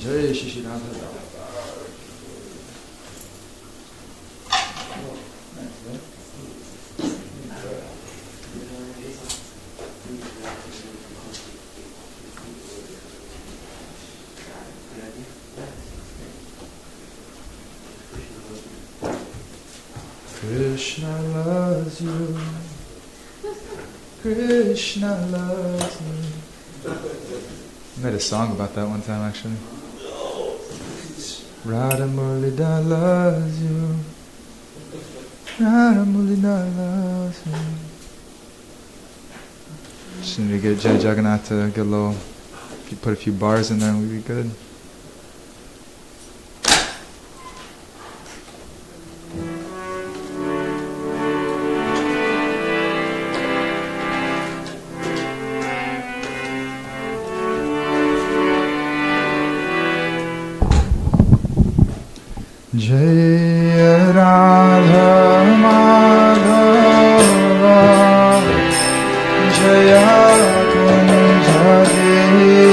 Jai शिशिनाथ Krishna loves you. Krishna loves me. I made a song about that one time actually. Radha Murlida loves you. Radha Murlida loves you. Just need to get Jai Jagannath to get a little, if you put a few bars in there, we'd be good. Jaya Radha Madhava Jaya Kunja Vihari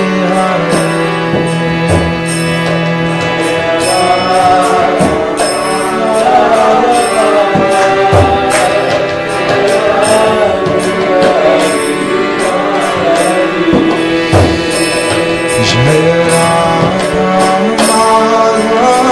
Jaya Radha Madhava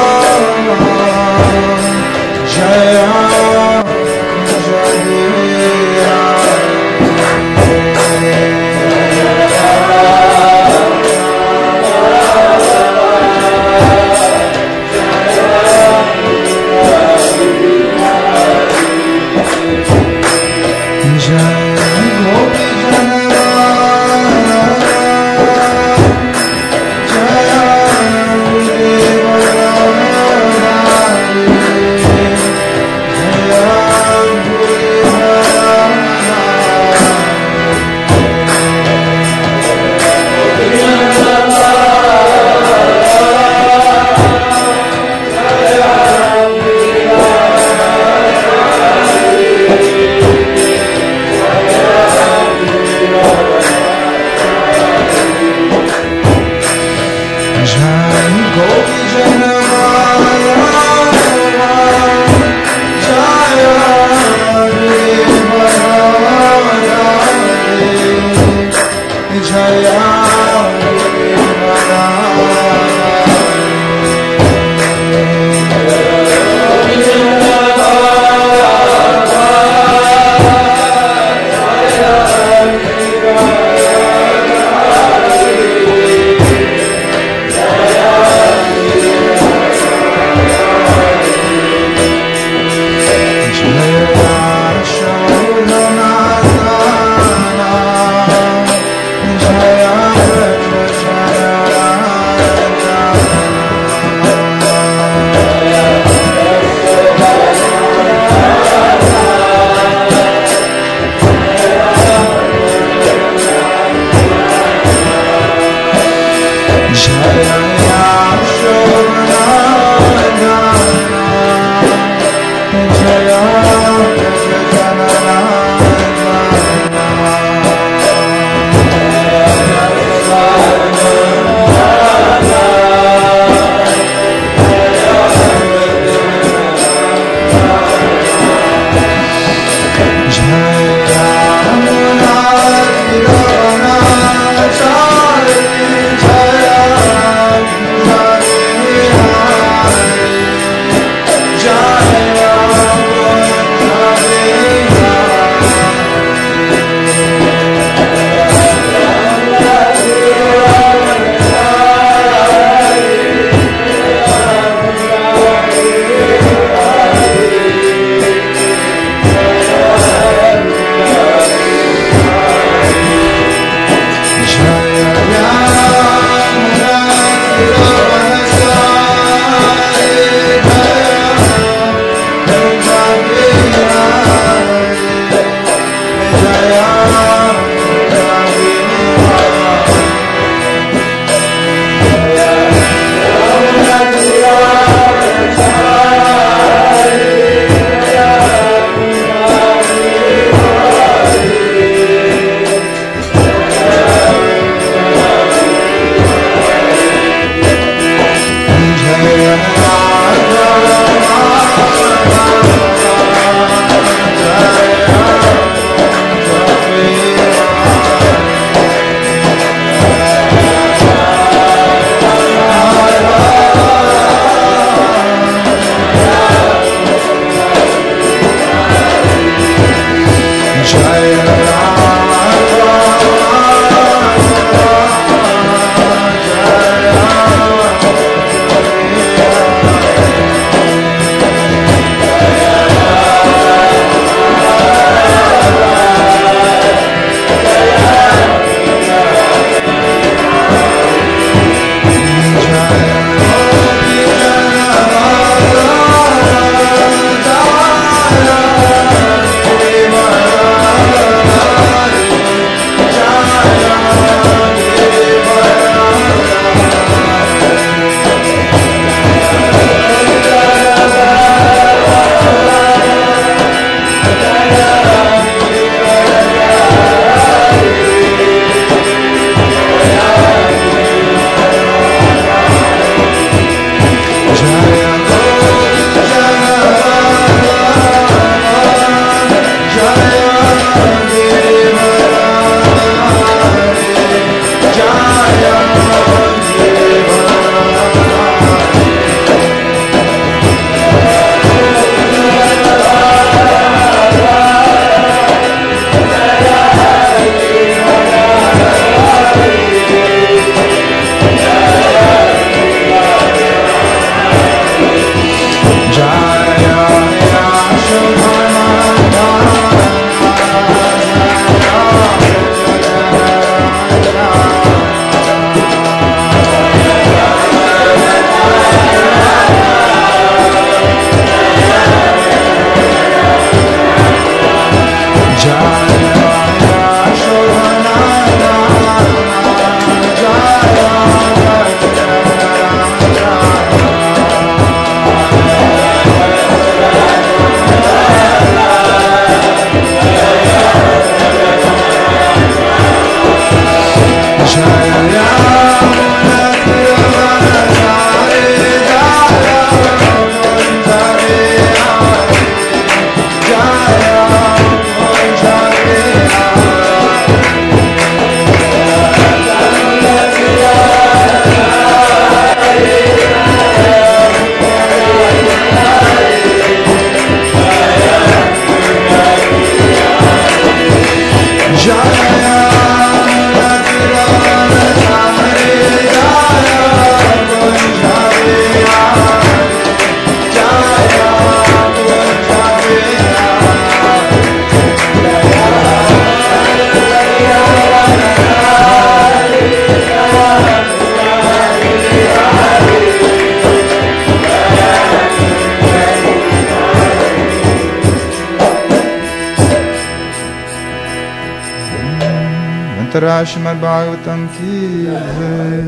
Shantara Srimad Bhagavatam ki jai.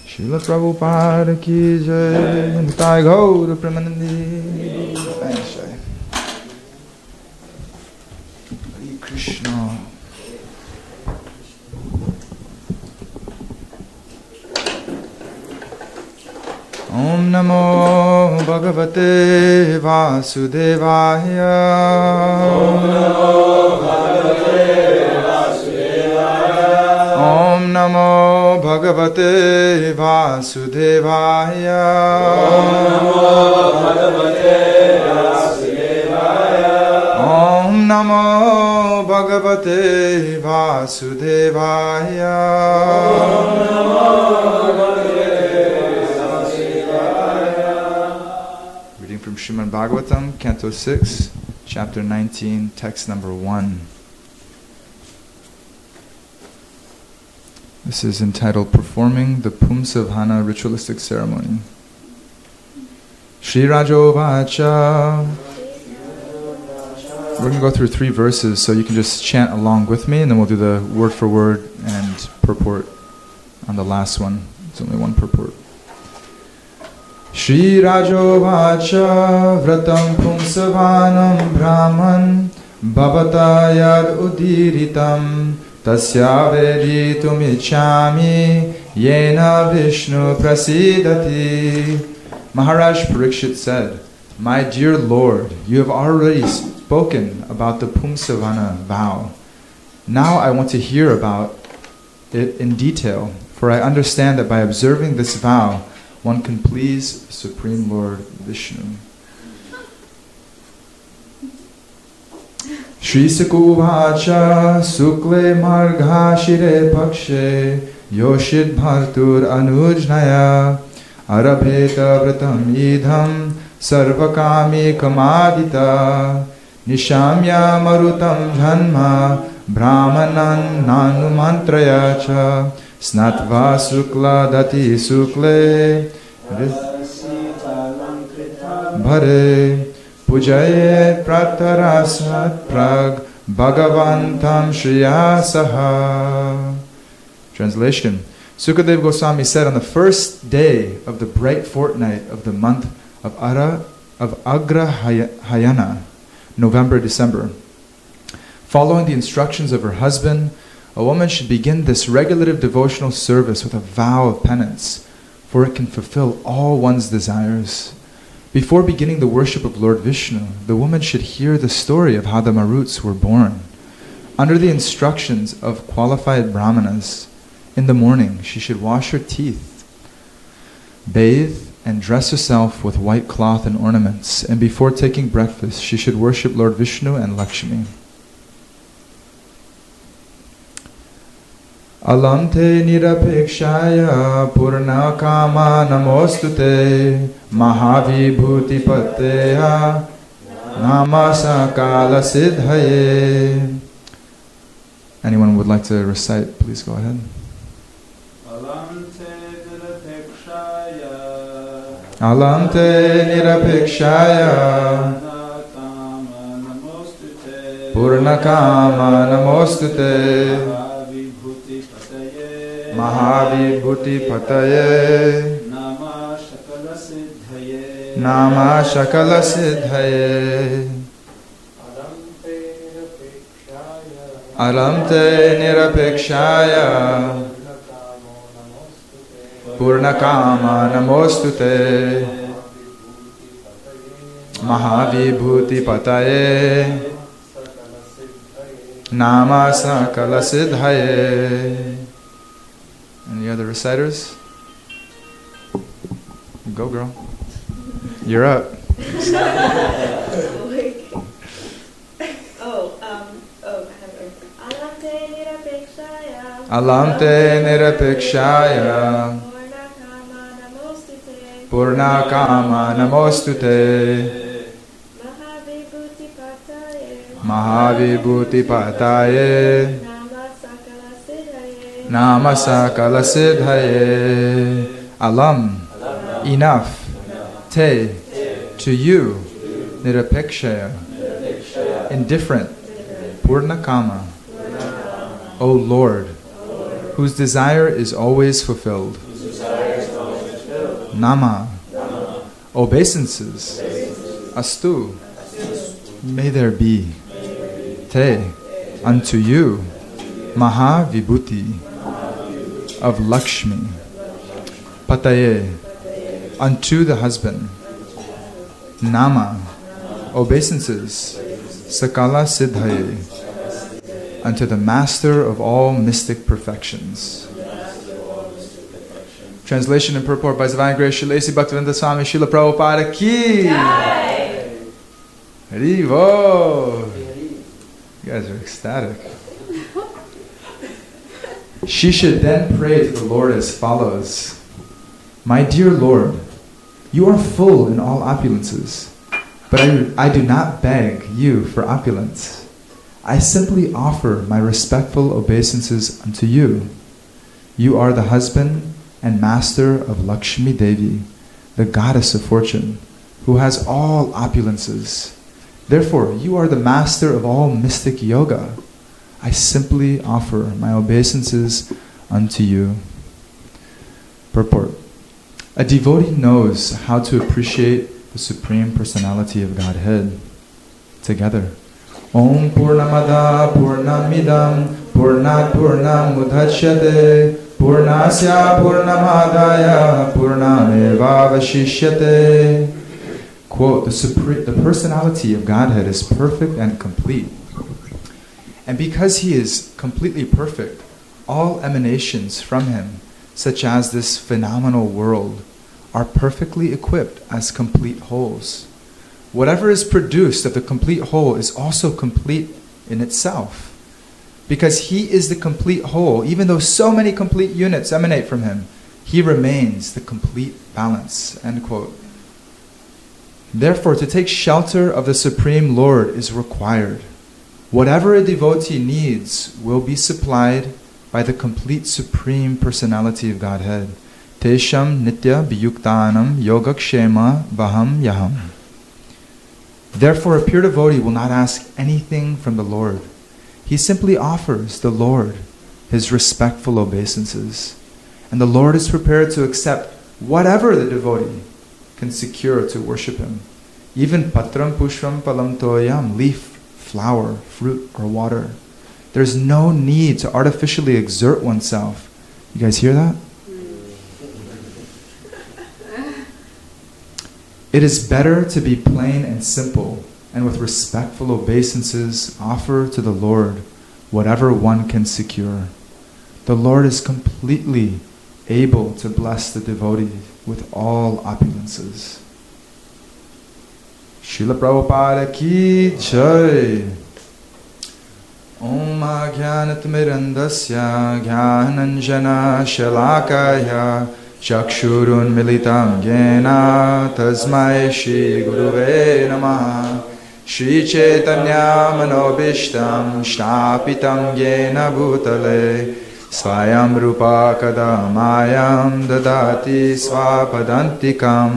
Srila Prabhupada ki jai. Nitai Gaura Premanandi. Thanks, Jai. Hare Krishna. Om Namo Bhagavate Vasudevaya. Om Namo Bhagavate Vasudevaya. Om Namo Bhagavate Vasudevaya. Om Namo Bhagavate Vasudevaya. Om Namo from Srimad Bhagavatam, Canto 6, Chapter 19, Text number 1. This is entitled Performing the Pumsavhana Ritualistic Ceremony. Shri Rajo Vacha. We're going to go through 3 verses, so you can just chant along with me, and then we'll do the word for word and purport on the last one. It's only one purport. Shri Rajo Vacha Vratam Pumsavanam Brahman Bhavata Yad Udiritam Tasya Veditum Ichami Yena Vishnu Prasidati. Maharaj Parikshit said, "My dear Lord, you have already spoken about the Pumsavana vow. Now I want to hear about it in detail, for I understand that by observing this vow, one can please Supreme Lord Vishnu." Shri Sukuvacha Sukle Marga Shire Pakshe Yoshid Bhartur Anujnaya Arabheta Vratam Idham Sarvakami Kamadita Nishamya Marutam Dhanma Brahmanan Nanu Mantrayacha Snatva Sukla Dati Sukle Bhare Pujayet Pratarasat Prag Bhagavantam Shriyasaha. Translation. Sukadeva Goswami said, on the first day of the bright fortnight of the month of Agrahayana, November, December, following the instructions of her husband, a woman should begin this regulative devotional service with a vow of penance, for it can fulfill all one's desires. Before beginning the worship of Lord Vishnu, the woman should hear the story of how the Maruts were born. Under the instructions of qualified brahmanas, in the morning she should wash her teeth, bathe, and dress herself with white cloth and ornaments, and before taking breakfast she should worship Lord Vishnu and Lakshmi. Alamte nirapekshaya purna kama namostute mahavibhuti pateya namasakala siddhaye. Anyone would like to recite, please go ahead. Alamte nirapekshaya purna kama namostute Mahavibhuti Pataye Nama Shakala Siddhaye Alamte Nirapekshaya Purnakama Namostute Mahavibhuti Pataye Nama Sakala Siddhaye. Any other reciters? Go, girl. You're up. Alamte nirapekshaya Purnakama namostute Mahavibhuti Pataye Namasakala Siddhaye. Alam, enough. Te, to you. Nirapekshaya, indifferent. Purnakama, O Lord, whose desire is always fulfilled. Nama, obeisances. Astu, may there be. Te, unto you. Maha Vibhuti, of Lakshmi. Pataye, unto the husband. Nama, obeisances. Sakala Siddhaye, unto the master of all mystic perfections. Translation and purport by His Divine Grace Srila A.C. Bhaktivedanta Swami Srila Prabhupada Ki. Haribo. You guys are ecstatic. She should then pray to the Lord as follows. My dear Lord, you are full in all opulences, but I do not beg you for opulence. I simply offer my respectful obeisances unto you. You are the husband and master of Lakshmi Devi, the goddess of fortune, who has all opulences. Therefore, you are the master of all mystic yoga. I simply offer my obeisances unto you. Purport. A devotee knows how to appreciate the Supreme Personality of Godhead. Together. Om Purnamada Purnamidam Purnat Purnam Mudhachyate Purnasya Purnamadaya Purnameva Vashishyate. Quote, the personality of Godhead is perfect and complete. And because He is completely perfect, all emanations from Him, such as this phenomenal world, are perfectly equipped as complete wholes. Whatever is produced of the complete whole is also complete in itself. Because He is the complete whole, even though so many complete units emanate from Him, He remains the complete balance. End quote. Therefore, to take shelter of the Supreme Lord is required. Whatever a devotee needs will be supplied by the complete Supreme Personality of Godhead. Tesham nitya biyuktanam yogakshema vaham yaham. Therefore, a pure devotee will not ask anything from the Lord. He simply offers the Lord his respectful obeisances. And the Lord is prepared to accept whatever the devotee can secure to worship Him. Even patram pushram palam toyam, leaf, flower, fruit, or water. There's no need to artificially exert oneself. You guys hear that? It is better to be plain and simple, and with respectful obeisances offer to the Lord whatever one can secure. The Lord is completely able to bless the devotee with all opulences. Srila Prabhupada Ki Jai. Om Ajnanatirandasya Jnananjana Shalakaya Chakshurun Militam Yena Tasmai Shri Guruve Namaha. Shri Chaitanya Manobishtam Shnapitam Yena Bhutale Swayam Rupa Kadamayam Dadati Swapadantikam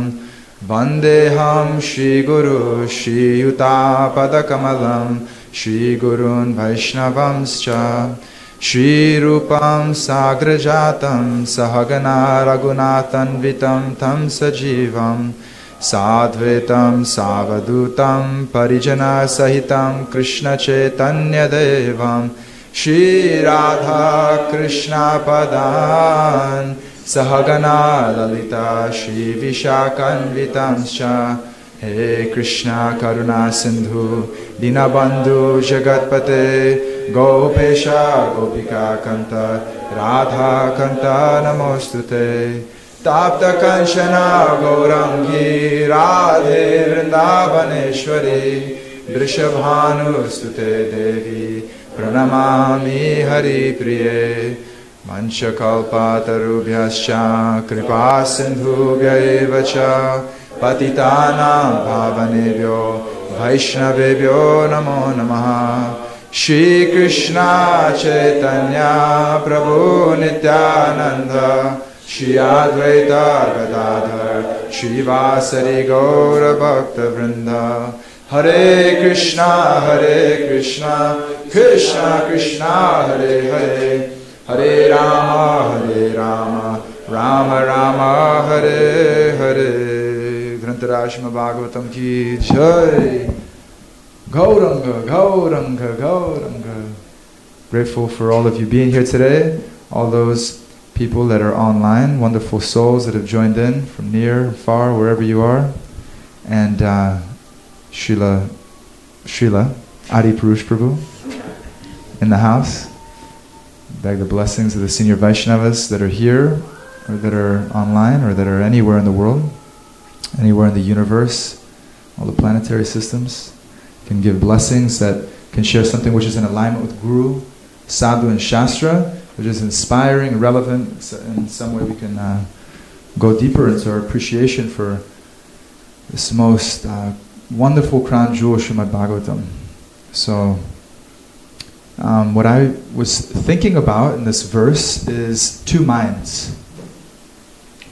Vandeham Shri Guru Shri Yuta Padakamalam Shri Gurun Vaishnavamscha Shri Rupam Sagrajatam Sahagana Raghunathan Vitam Tam Sajivam Sadvetam Savadutam Parijana Sahitam Krishna Chaitanya Devam Shri Radha Krishna Padan Sahagana Lalita Shri Vishakan Vitamscha. He Krishna Karuna Sindhu Dinabandhu Jagatpate Gopesha Gopika Kanta Radha Kanta Namostute Tapta Kanchana Gaurangi Radhe Vrindavaneshwari Drishabhanu Stute Devi Pranamami Hari Priye Manchakalpatarubhyascha Kripa Sindhubhya Evacha Patitanam Bhavanebhyo Vaishnavebhyo Namo Namaha. Shri Krishna Chaitanya Prabhu Nityananda Shri Advaita Gadadhar Shri Vasari Gaura Bhakta Vrinda Hare Krishna, Krishna Krishna, Hare Hare, Hare Rama, Rama Rama, Hare Hare. Grantaraj Srimad Bhagavatam ki jai. Gauranga, Gauranga, Gauranga. Grateful for all of you being here today, all those people that are online, wonderful souls that have joined in from near, far, wherever you are. And Srila Adi Purush Prabhu in the house. Beg the blessings of the senior Vaishnavas that are here, or that are online, or that are anywhere in the world, anywhere in the universe, all the planetary systems. Can give blessings that can share something which is in alignment with Guru, Sadhu and Shastra, which is inspiring, relevant. So in some way we can go deeper into our appreciation for this most wonderful crown jewel, Srimad Bhagavatam. So, what I was thinking about in this verse is two minds.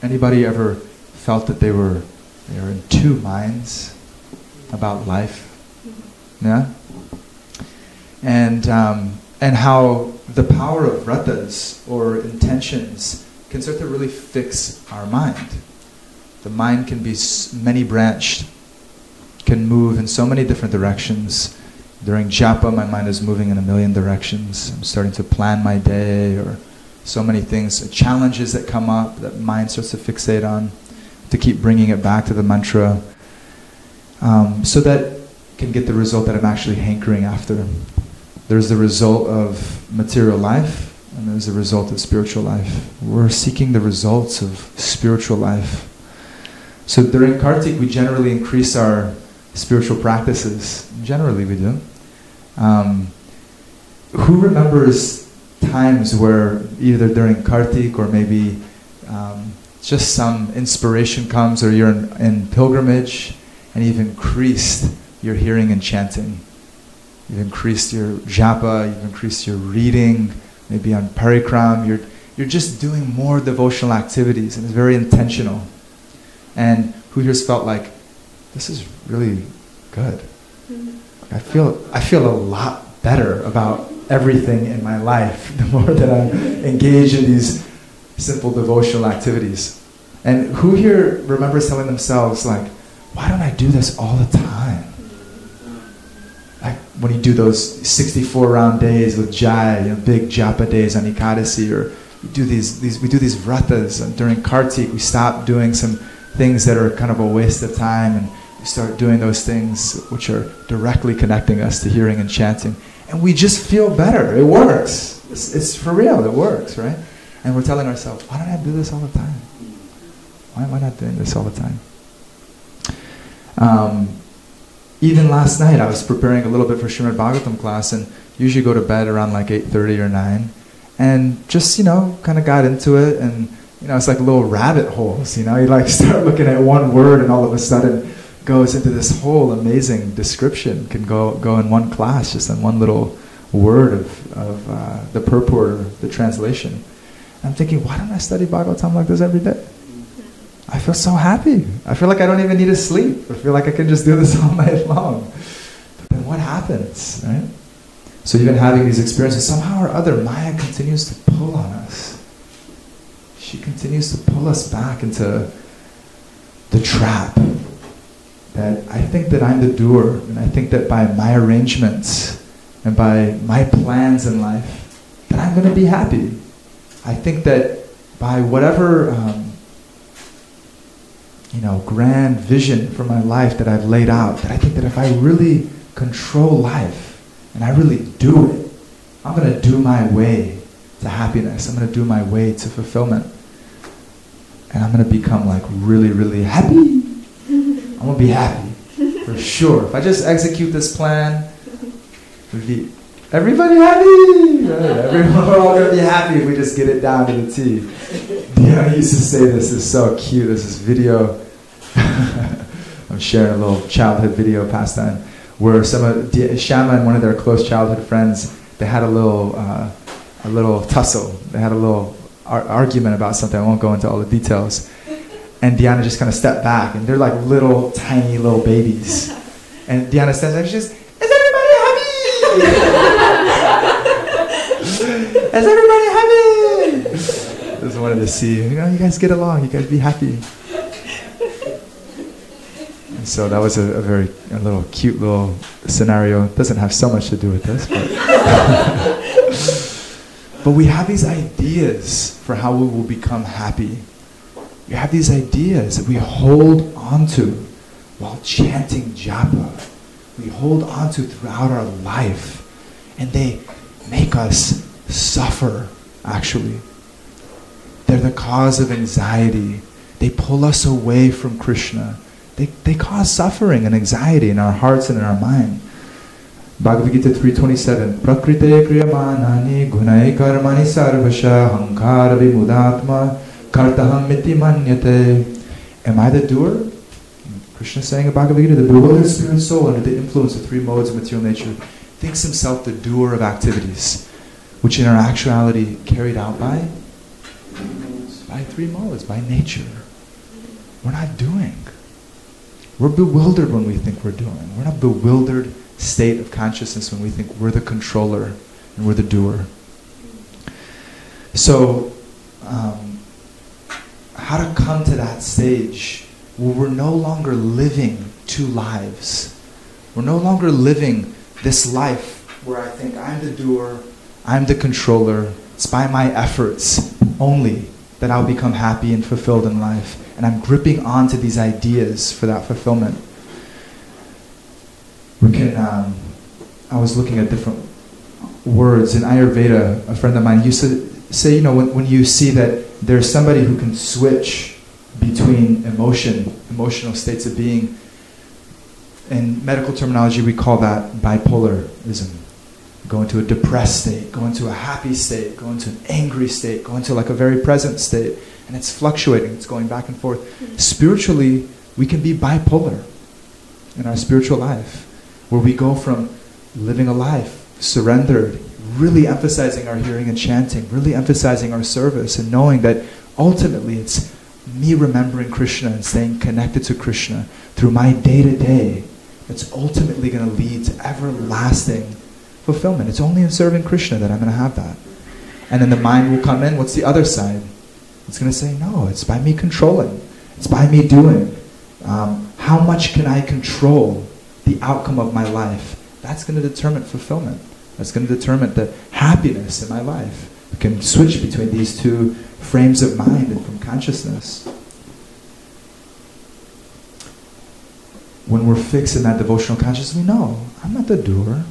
Anybody ever felt that they were in two minds about life? Yeah? And how the power of vratas, or intentions, can start to really fix our mind. The mind can be many-branched, can move in so many different directions. During japa, my mind is moving in a million directions. I'm starting to plan my day, or so many things, challenges that come up that mind starts to fixate on, to keep bringing it back to the mantra, so that can get the result that I'm actually hankering after. There's the result of material life, and there's the result of spiritual life. We're seeking the results of spiritual life. So during Kartik, we generally increase our spiritual practices. Generally we do. Who remembers times where either during Kartik or maybe just some inspiration comes, or you're in pilgrimage and you've increased your hearing and chanting? You've increased your japa, you've increased your reading, maybe on parikram, you're just doing more devotional activities, and it's very intentional. And who here's felt like, this is really good. I feel a lot better about everything in my life the more that I'm engaged in these simple devotional activities. And who here remembers telling themselves, like, why don't I do this all the time? Like when you do those 64 round days with Jai, big japa days on Ekadasi, or we do these vratas, and during Kartik we stop doing some things that are kind of a waste of time, and we start doing those things which are directly connecting us to hearing and chanting, and we just feel better. It works. It's for real. It works, right? And we're telling ourselves, why don't I do this all the time? Why am I not doing this all the time? Even last night, I was preparing a little bit for Srimad Bhagavatam class, and usually go to bed around like 8:30 or 9, and just, kind of got into it, and, it's like little rabbit holes, you like start looking at one word, and all of a sudden goes into this whole amazing description, can go in one class, just on one little word of the purport or the translation. And I'm thinking, why don't I study Bhagavatam like this every day? I feel so happy. I feel like I don't even need to sleep. I feel like I can just do this all night long. But then what happens, right? So even having these experiences, somehow or other, Maya continues to pull on us. She continues to pull us back into the trap. That I think that I'm the doer, and I think that by my arrangements and by my plans in life, that I'm going to be happy. I think that by whatever grand vision for my life that I've laid out, that I think that if I really control life and I really do it, I'm going to do my way to happiness. I'm going to do my way to fulfillment. And I'm going to become like really, really happy. I'm going to be happy, for sure. If I just execute this plan, we'd be everybody happy. Right? We're all going to be happy if we just get it down to the T. I used to say this is so cute. There's this video. I'm sharing a little childhood video pastime where Shama and one of their close childhood friends, they had a little tussle. They had a little argument about something. I won't go into all the details. And Diana just kind of stepped back, and they're like tiny little babies. And Diana stands up, she's, is everybody happy? Is everybody happy? Just wanted to see, you guys get along, you guys be happy. And so that was a little cute little scenario. It doesn't have so much to do with this, but we have these ideas for how we will become happy. We have these ideas that we hold onto while chanting japa. We hold onto throughout our life. And they make us suffer, actually. They're the cause of anxiety. They pull us away from Krishna. They cause suffering and anxiety in our hearts and in our mind. Bhagavad Gita 3:27. Prakrite kriyamanani gunai karmani sarvasha hankara vimudatma kartaham miti manyate. Am I the doer? Krishna is saying in Bhagavad Gita, the bewildered spirit soul under the influence of three modes of material nature thinks himself the doer of activities, which in our actuality carried out by three modes, by nature. We're not doing. We're bewildered when we think we're doing. We're not bewildered state of consciousness when we think we're the controller and we're the doer. So, how to come to that stage where we're no longer living two lives. We're no longer living this life where I think I'm the doer, I'm the controller, it's by my efforts only that I'll become happy and fulfilled in life. And I'm gripping onto these ideas for that fulfillment. We can, I was looking at different words. In Ayurveda, a friend of mine used to say, when you see that there's somebody who can switch between emotional states of being, in medical terminology we call that bipolarism. Go into a depressed state, go into a happy state, go into an angry state, go into like a very present state. And it's fluctuating, it's going back and forth. Spiritually, we can be bipolar in our spiritual life, where we go from living a life surrendered, really emphasizing our hearing and chanting, really emphasizing our service, and knowing that ultimately it's me remembering Krishna and staying connected to Krishna through my day-to-day that's ultimately going to lead to everlasting fulfillment. It's only in serving Krishna that I'm going to have that. And then the mind will come in. What's the other side? It's going to say, no, it's by me controlling. It's by me doing. How much can I control the outcome of my life? That's going to determine fulfillment. That's going to determine the happiness in my life. We can switch between these two frames of mind and from consciousness. When we're fixed in that devotional consciousness, we know, I'm not the doer.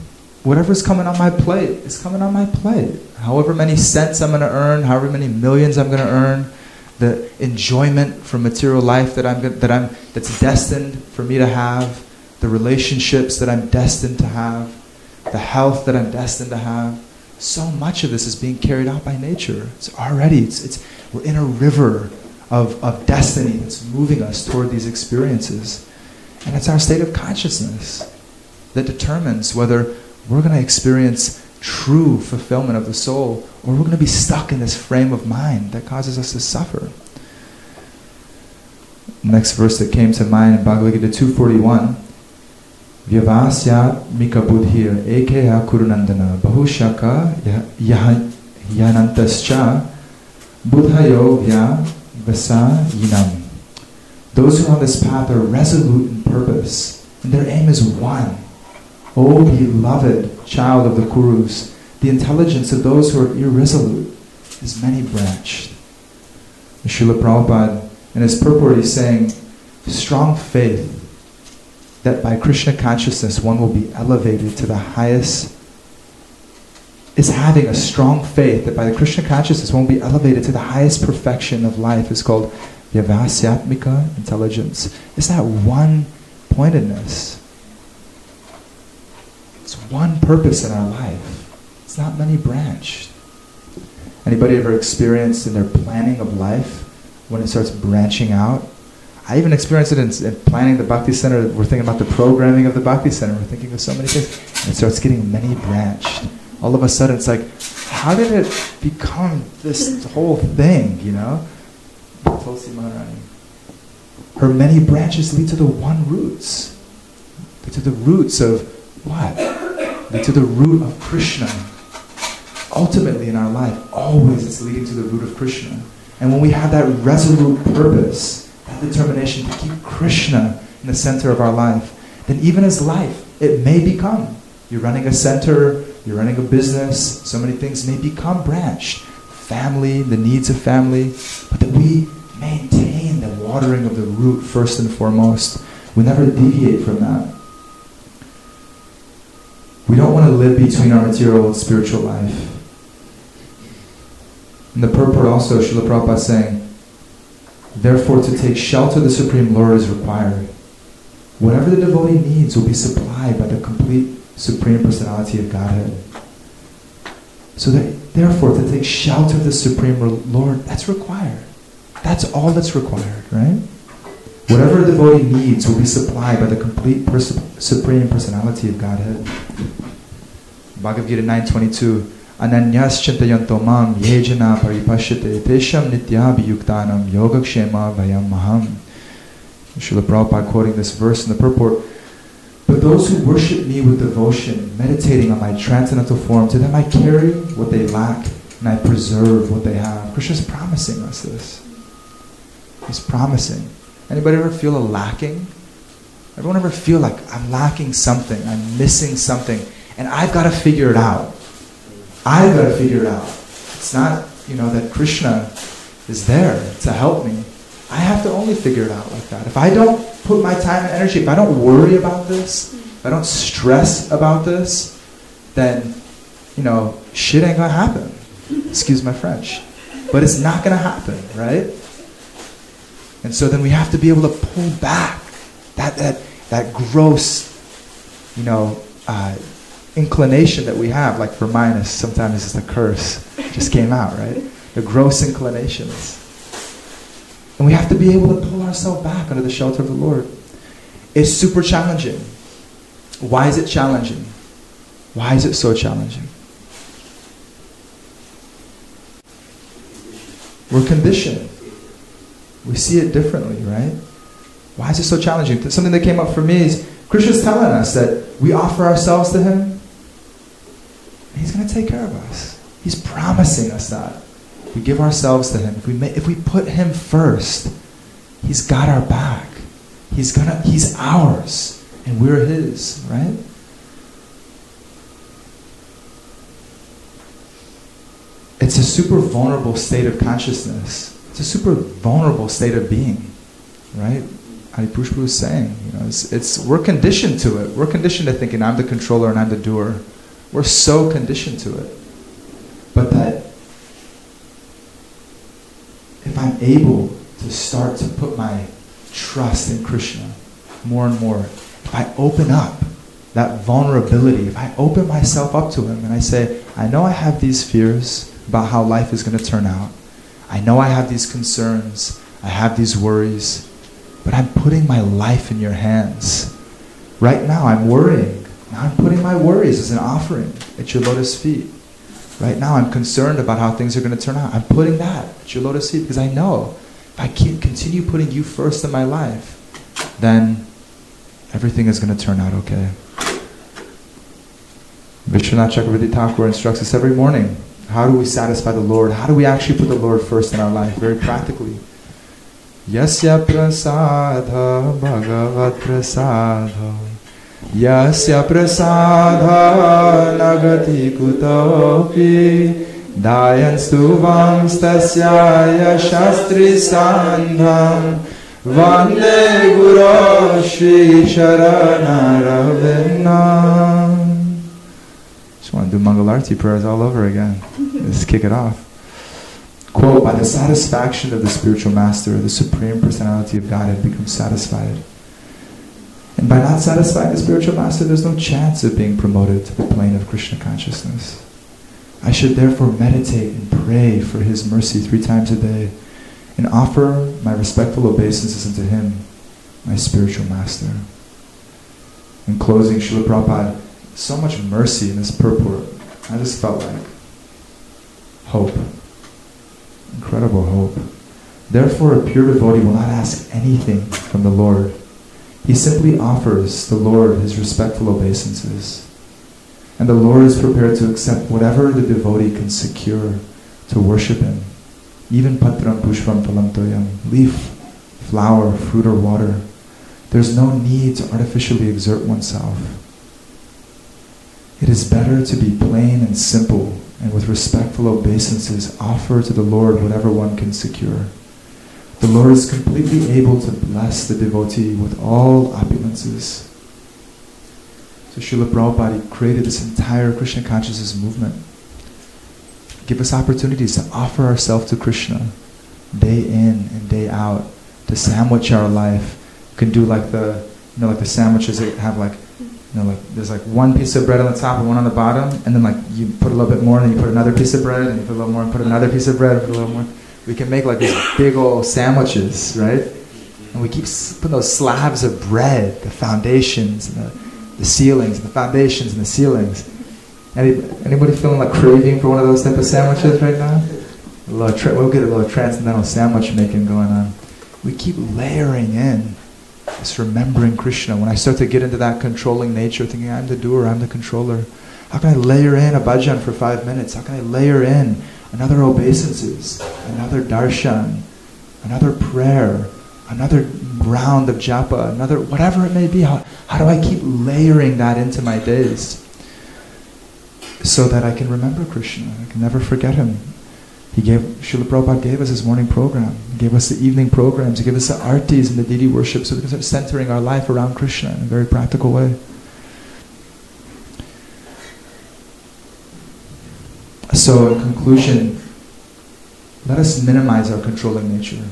Whatever's coming on my plate is coming on my plate. However many cents I'm going to earn, however many millions I'm going to earn, the enjoyment from material life that's destined for me to have, the relationships that I'm destined to have, the health that I'm destined to have. So much of this is being carried out by nature. We're in a river of destiny that's moving us toward these experiences. And it's our state of consciousness that determines whether we're going to experience true fulfillment of the soul, or we're going to be stuck in this frame of mind that causes us to suffer. Next verse that came to mind in Bhagavad Gita 2:41, Vyavasya mika buddhir ekeha kurunandana bahushaka yanantascha buddhayo vya vasa yinam. Those who are on this path are resolute in purpose, and their aim is one. O beloved child of the Kurus, the intelligence of those who are irresolute is many-branched. Srila Prabhupada, in his purport, is saying, strong faith that by Krishna consciousness one will be elevated to the highest, is having a strong faith that by the Krishna consciousness one will be elevated to the highest perfection of life is called Vyavasyatmika intelligence. It's that one-pointedness. It's one purpose in our life. It's not many-branched. Anybody ever experienced in their planning of life when it starts branching out? I even experienced it in planning the Bhakti Center. We're thinking about the programming of the Bhakti Center. We're thinking of so many things. And it starts getting many-branched. All of a sudden it's like, how did it become this whole thing, you know? Tulsi Maharani. Her many branches lead to the one roots. They're to the roots of what? They're to the root of Krishna. Ultimately in our life, always it's leading to the root of Krishna. And when we have that resolute purpose, that determination to keep Krishna in the center of our life, then even as life, it may become. You're running a center, you're running a business, so many things may become branched. Family, the needs of family, but that we maintain the watering of the root first and foremost. We never deviate from that. We don't want to live between our material and spiritual life. In the purport also, Srila Prabhupada is saying, therefore to take shelter of the Supreme Lord is required. Whatever the devotee needs will be supplied by the complete Supreme Personality of Godhead. So that, therefore, to take shelter of the Supreme Lord, that's required. That's all that's required, right? Whatever a devotee needs will be supplied by the complete Supreme Personality of Godhead. Bhagavad Gita 9:22. Ananyas chintayanto mam yejana paripashyate tesham nityabhiyuktanam yogakshema vayam maham. Srila Prabhupada quoting this verse in the purport. But those who worship me with devotion, meditating on my transcendental form, to them I carry what they lack and I preserve what they have. Krishna is promising us this. He's promising. Anybody ever feel a lacking? Everyone ever feel like I'm lacking something, I'm missing something, and I've got to figure it out. I've got to figure it out. It's not, that Krishna is there to help me. I have to only figure it out like that. If I don't put my time and energy, if I don't worry about this, if I don't stress about this, then, shit ain't going to happen. Excuse my French. But it's not going to happen, right? And so then we have to be able to pull back that gross, inclination that we have. Like for mine, sometimes it's a curse. It just came out, right? The gross inclinations. And we have to be able to pull ourselves back under the shelter of the Lord. It's super challenging. Why is it challenging? Why is it so challenging? We're conditioned. We see it differently, right? Why is it so challenging? Something that came up for me is Krishna's telling us that we offer ourselves to Him, and He's going to take care of us. He's promising us that. We give ourselves to Him. If we put Him first, He's got our back. He's ours, and we're His, right? It's a super vulnerable state of consciousness. It's a super vulnerable state of being, right? Haripushpa was saying, we're conditioned to it. We're conditioned to thinking I'm the controller and I'm the doer. We're so conditioned to it. But that if I'm able to start to put my trust in Krishna more and more, if I open up that vulnerability, if I open myself up to Him and I say, I know I have these fears about how life is going to turn out. I know I have these concerns. I have these worries. But I'm putting my life in your hands. Right now I'm worrying. Now I'm putting my worries as an offering at your lotus feet. Right now I'm concerned about how things are going to turn out. I'm putting that at your lotus feet because I know if I can't continue putting you first in my life, then everything is going to turn out okay. Vishwanath Chakravarti Thakur instructs us every morning. How do we satisfy the Lord? How do we actually put the Lord first in our life? Very practically. Yasya prasadha bhagavat prasadha Yasya prasadha nagati kutopi Dayanstu vamstasya shastri sandham Vande guru shri sharanaravinam. Just want to do Mangalarti prayers all over again. Let's kick it off. Quote, by the satisfaction of the spiritual master, the Supreme Personality of Godhead becomes satisfied. And by not satisfying the spiritual master, there's no chance of being promoted to the plane of Krishna consciousness. I should therefore meditate and pray for His mercy 3 times a day and offer my respectful obeisances unto Him, my spiritual master. In closing, Srila Prabhupada, so much mercy in this purport. I just felt like hope. Incredible hope. Therefore, a pure devotee will not ask anything from the Lord. He simply offers the Lord his respectful obeisances. And the Lord is prepared to accept whatever the devotee can secure to worship him. Even patram pushpam phalam toyam, leaf, flower, fruit or water. There's no need to artificially exert oneself. It is better to be plain and simple, and with respectful obeisances offer to the Lord whatever one can secure. The Lord is completely able to bless the devotee with all opulences. So Srila Prabhupada created this entire Krishna consciousness movement. Give us opportunities to offer ourselves to Krishna day in and day out, to sandwich our life. You can do like the sandwiches that have like there's like one piece of bread on the top and one on the bottom, and then like you put a little bit more, and then you put another piece of bread, and you put a little more, and put another piece of bread, and put a little more. We can make like these big old sandwiches, right? And we keep putting those slabs of bread, the foundations, and the ceilings, and the foundations and the ceilings. Anybody feeling like craving for one of those type of sandwiches right now? We'll get a little transcendental sandwich making going on. We keep layering in this remembering Krishna. When I start to get into that controlling nature, thinking I'm the doer, I'm the controller, how can I layer in a bhajan for 5 minutes? How can I layer in another obeisances, another darshan, another prayer, another round of japa, another whatever it may be? How do I keep layering that into my days so that I can remember Krishna? I can never forget him. Srila Prabhupada gave us his morning program. He gave us the evening programs. He gave us the artis and the deity worship so we can start centering our life around Krishna in a very practical way. So in conclusion, let us minimize our controlling nature.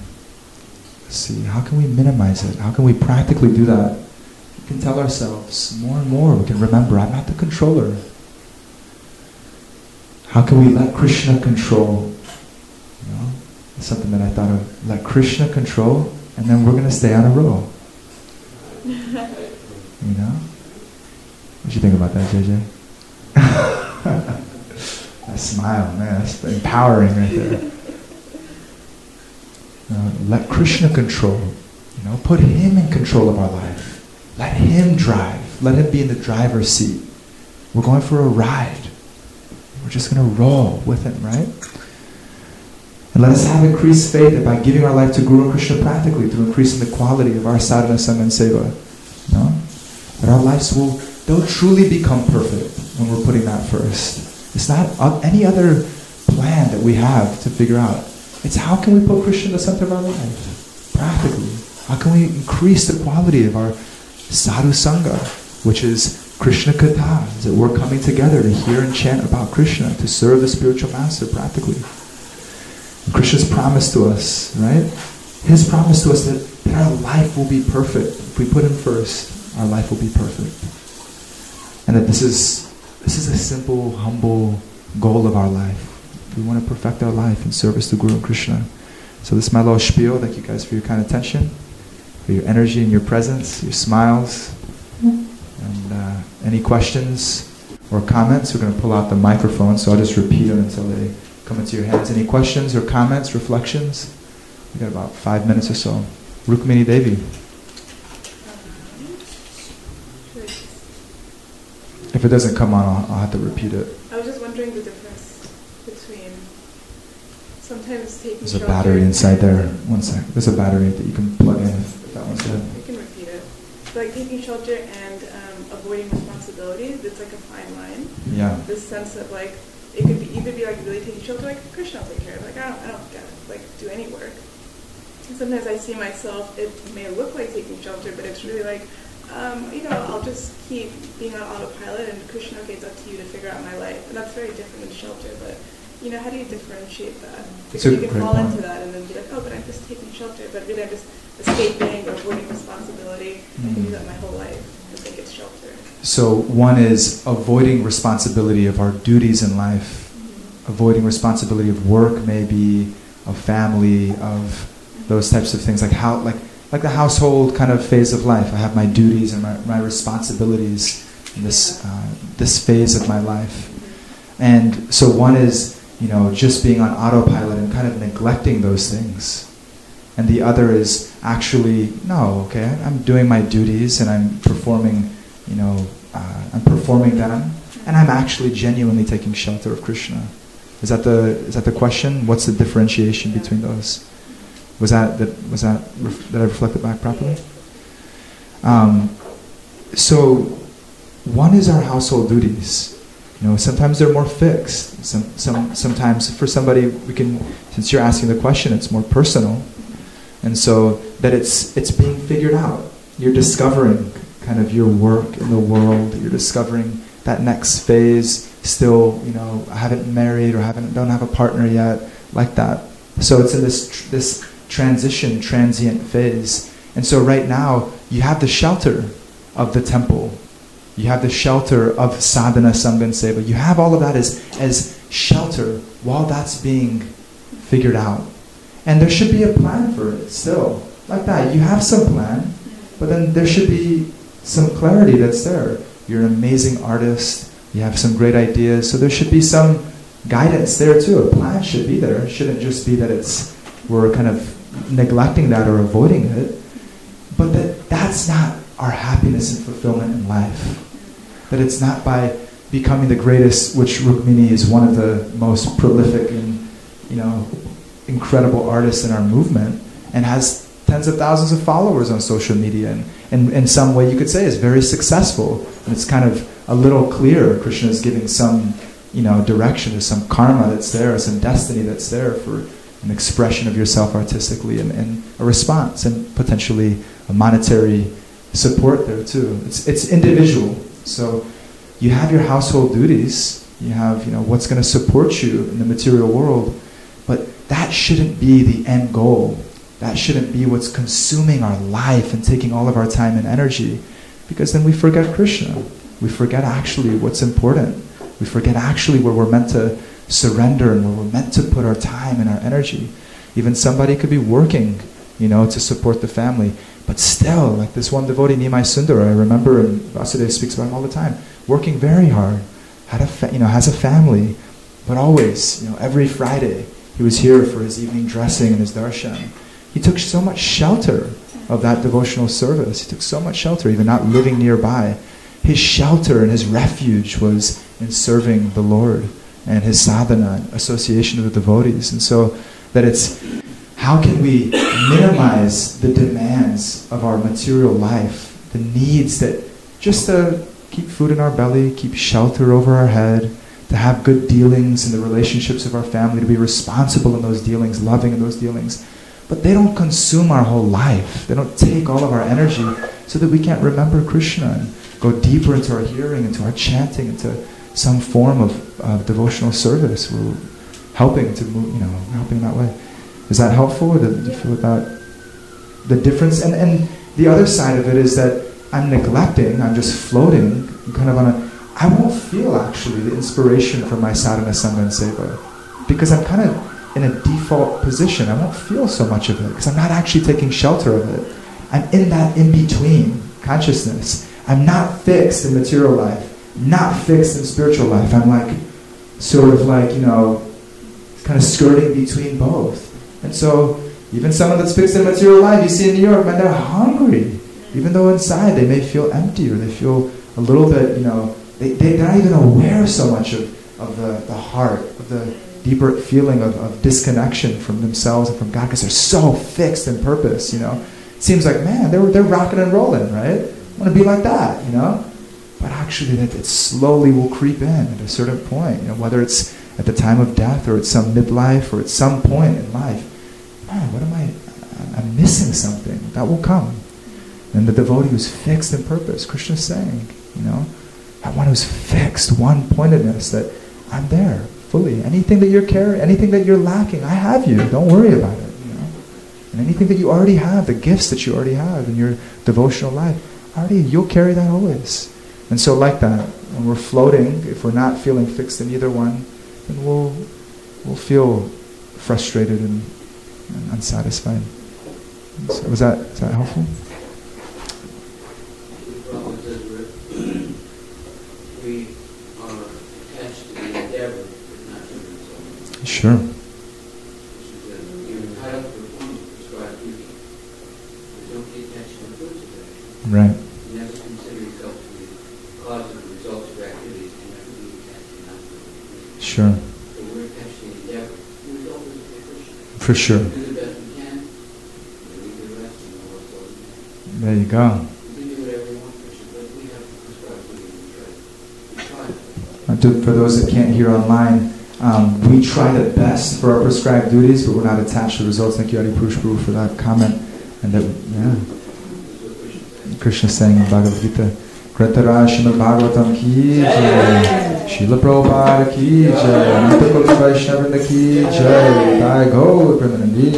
Let's see, how can we minimize it? How can we practically do that? We can tell ourselves more and more, we can remember, I'm not the controller. How can we let Krishna control? It's something that I thought of. Let Krishna control, and then we're going to stay on a roll. You know? What do you think about that, JJ? That smile, man, that's empowering right there. Let Krishna control. Put him in control of our life. Let him drive. Let him be in the driver's seat. We're going for a ride. We're just going to roll with him, right? And let us have increased faith that by giving our life to Guru and Krishna practically, to increasing the quality of our sadhana, sangha, and seva, that our lives they'll truly become perfect when we're putting that first. It's not any other plan that we have to figure out. It's how can we put Krishna in the center of our life, practically. How can we increase the quality of our sadhu sangha, which is Krishna Katha, that we're coming together to hear and chant about Krishna, to serve the spiritual master practically. And Krishna's promise to us, right? His promise to us that our life will be perfect. If we put him first, our life will be perfect. And that this is a simple, humble goal of our life. We want to perfect our life in service to Guru and Krishna. So this is my little spiel. Thank you guys for your kind attention, for your energy and your presence, your smiles. And any questions or comments, we're going to pull out the microphone, so I'll just repeat them until they come into your hands. Any questions or comments, reflections? We've got about 5 minutes or so. Rukmini Devi. If it doesn't come on, I'll have to repeat it. I was just wondering the difference between sometimes taking There's a battery inside there. One sec. There's a battery that you can plug in if that one's dead. You can repeat it. Like taking shelter and avoiding responsibilities, it's like a fine line. Yeah. This sense of like, it could be either be like really taking shelter, like Krishna will take care of it. Like I don't get it, like do any work. And sometimes I see myself, it may look like taking shelter, but it's really like, I'll just keep being on autopilot and Krishna, okay, it's up to you to figure out my life. And that's very different than shelter, but how do you differentiate that? Because you can fall into that and then be like, oh, but I'm just taking shelter, but really I'm just escaping or avoiding responsibility. I can do that my whole life and think it's shelter. So one is avoiding responsibility of our duties in life. Avoiding responsibility of work, maybe, of family, of those types of things, like the household kind of phase of life. I have my duties and my responsibilities in this phase of my life. And so one is, just being on autopilot and kind of neglecting those things. and the other is actually, no, okay, I'm doing my duties and I'm performing, I'm performing them, and I'm actually genuinely taking shelter of Krishna. Is that the question? What's the differentiation between those? Did I reflect it back properly? So one is our household duties. Sometimes they're more fixed. Sometimes for somebody, since you're asking the question, it's more personal. And so that it's being figured out. You're discovering kind of your work in the world. You're discovering that next phase. Still, I haven't married or don't have a partner yet, like that. So it's in this transition, transient phase. And so right now, you have the shelter of the temple. You have the shelter of sadhana, sangha, and seva. You have all of that as shelter while that's being figured out. And there should be a plan for it still. Like that. You have some plan, but then there should be some clarity that's there. You're an amazing artist. You have some great ideas. So there should be some guidance there too. A plan should be there. It shouldn't just be that we're kind of neglecting that or avoiding it. But that's not our happiness and fulfillment in life. That it's not by becoming the greatest, which Rukmini is one of the most prolific and incredible artists in our movement, and has tens of thousands of followers on social media, and in some way you could say is very successful. And it's kind of a little clear. Krishna is giving some direction, there's some karma that's there, some destiny that's there for an expression of yourself artistically, and a response, and potentially a monetary support there too. It's individual. So you have your household duties, you have what's going to support you in the material world, but that shouldn't be the end goal. That shouldn't be what's consuming our life and taking all of our time and energy, because then we forget Krishna. We forget actually what's important. We forget actually where we're meant to surrender and where we're meant to put our time and our energy. Even somebody could be working, to support the family, but still, like this one devotee, Nimai Sundar, I remember, and Vasudeva speaks about him all the time, working very hard, has a family, but always, every Friday, he was here for his evening dressing and his darshan. He took so much shelter of that devotional service. He took so much shelter, even not living nearby. His shelter and his refuge was in serving the Lord and his sadhana, association with the devotees. And so that it's, how can we minimize the demands of our material life, the needs that just to keep food in our belly, keep shelter over our head, to have good dealings in the relationships of our family, to be responsible in those dealings, loving in those dealings. But they don't consume our whole life. They don't take all of our energy so that we can't remember Krishna and go deeper into our hearing, into our chanting, into some form of devotional service. We're helping to move, helping that way. Is that helpful? Or do you feel about the difference? And the other side of it is that I'm neglecting, I'm just floating, I'm kind of I won't feel actually the inspiration from my sadhana, sangha, and seva, because I'm kind of in a default position. I won't feel so much of it because I'm not actually taking shelter of it. I'm in that in-between consciousness. I'm not fixed in material life, not fixed in spiritual life. I'm kind of skirting between both. And so even someone that's fixed in material life, you see in New York, man, they're hungry. Even though inside they may feel empty, or they feel a little bit, they're not even aware so much of the heart, of the deeper feeling of disconnection from themselves and from God, because they're so fixed in purpose, It seems like, man, they're rocking and rolling, right? I want to be like that, But actually that it slowly will creep in at a certain point, whether it's at the time of death or at some midlife or at some point in life. Man, I'm missing something. That will come. And the devotee who's fixed in purpose, Krishna's saying, that one who's fixed, one-pointedness, that I'm there fully. Anything that you're carrying, anything that you're lacking, I have you. Don't worry about it. And anything that you already have, the gifts that you already have in your devotional life, you'll carry that always. And so like that, when we're floating, if we're not feeling fixed in either one, then we'll feel frustrated and unsatisfied. So is that helpful? We are attached to the endeavor, but not to the result. Sure. You're entitled to perform prescribed Sure. So we're attached to the endeavor. We don't lose the Krishna. For sure. We do the best we can, and we do the rest, and the Lord goes with There you go. we can do whatever we want, Krishna, but we have prescribed what we try. For those that can't hear online, we try the best for our prescribed duties, but we're not attached to results. Thank you, Adi Purush Prabhu, for that comment. And that, yeah. Krishna saying in Bhagavad Gita, Kratara Srimad Bhagavatam ki jai, Srila Prabhupada ki jai, Ananta Koti Vaishnavrinda ki jai, Jai Gaur Premanandi.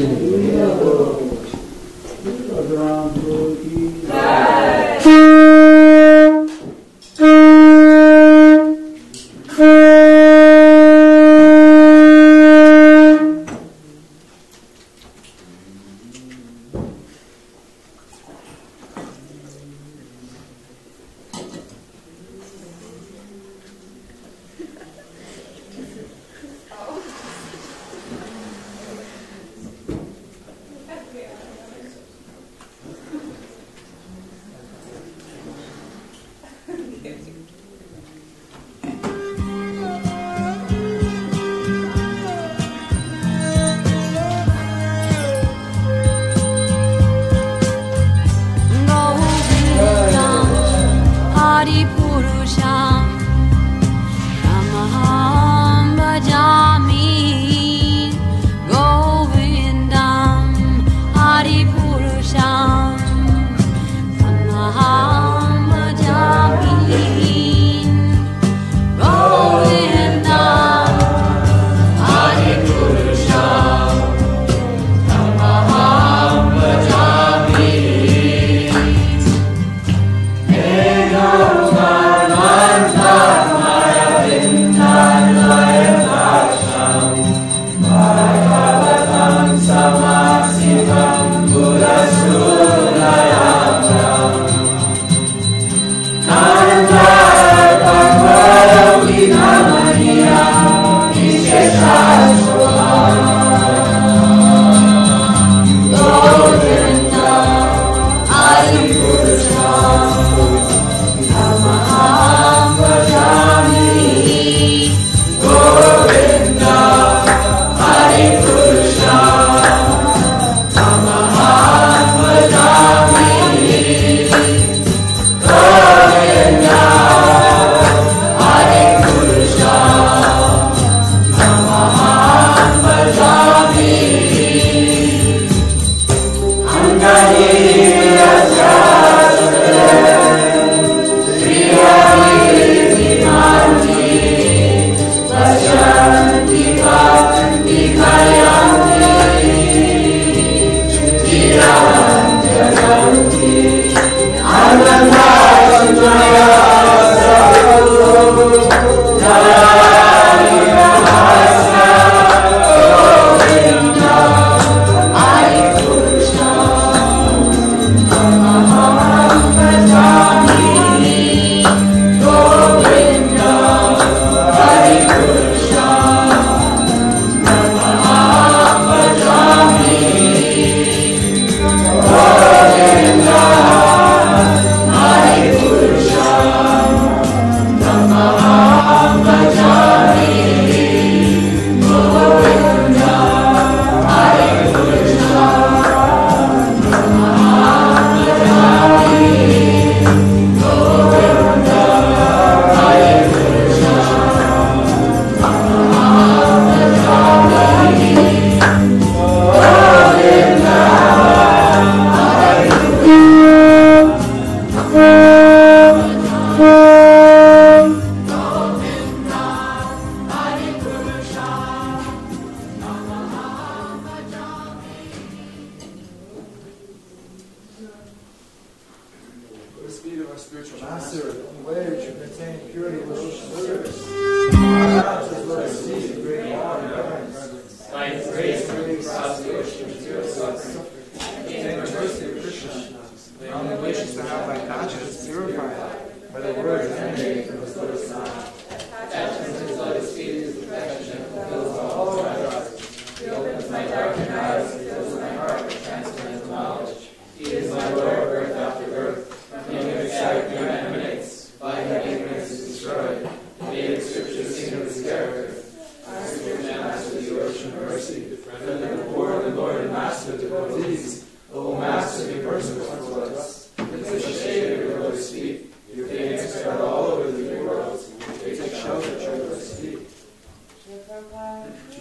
expression of mercy, defending the poor, the Lord and Master of devotees. O Master, be merciful toward us. In the shade of your lotus feet, your fame is spread all over the three worlds. Take shelter at your lotus feet.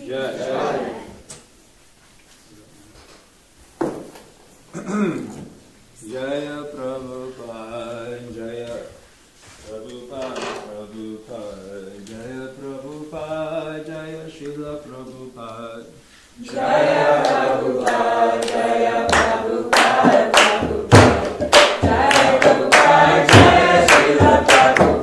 Jai. Jaya Prabhupada, Jaya Prabhupada, Prabhupada, Jaya Prabhupada, Jaya Srila Prabhupada. Jaya Prabhupada, Jaya Prabhupada, Prabhupada, Jaya Prabhupada, Jaya Srila Prabhupada.